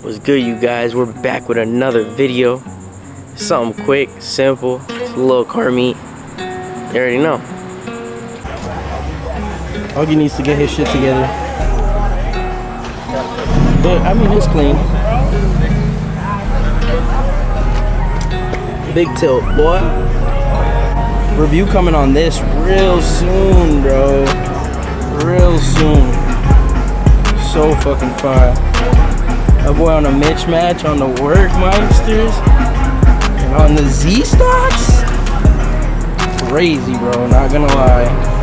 What's good, you guys? We're back with another video. Something quick, simple, it's a little car meet. You already know. Augie needs to get his shit together. But I mean, it's clean. Big tilt, boy. Review coming on this real soon, bro. Real soon. So fucking fire. That boy on a Mitch match on the Workmeisters and on the Z stocks. Crazy, bro. Not gonna lie.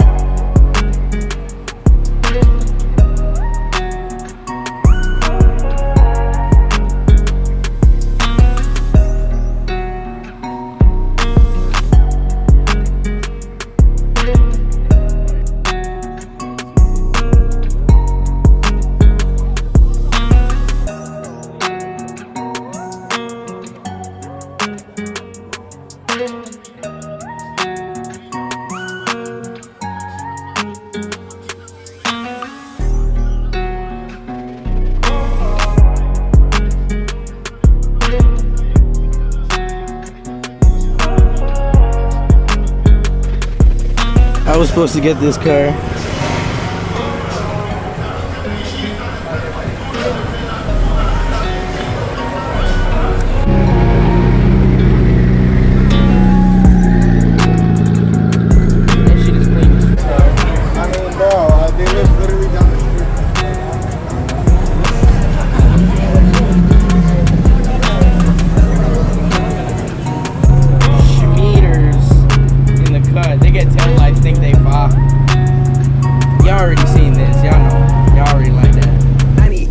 I was supposed to get this car. That shit is clean as fuck. I mean, bro, they live literally down the street. Schmeaters in the cut. They get 10 lights, think they far. Y'all already seen this. Y'all know. Y'all already like that. 98.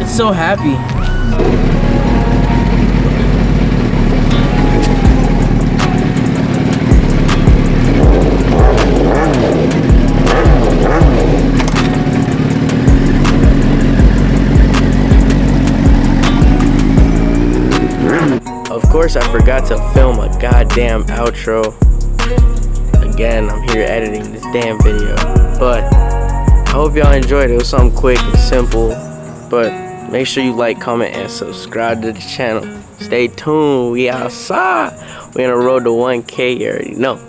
So happy. Of course, I forgot to film a goddamn outro. Again, I'm here editing this damn video, but I hope y'all enjoyed it. It was something quick and simple, but make sure you like, comment, and subscribe to the channel. Stay tuned. We outside. We on the road to 1K. You already know.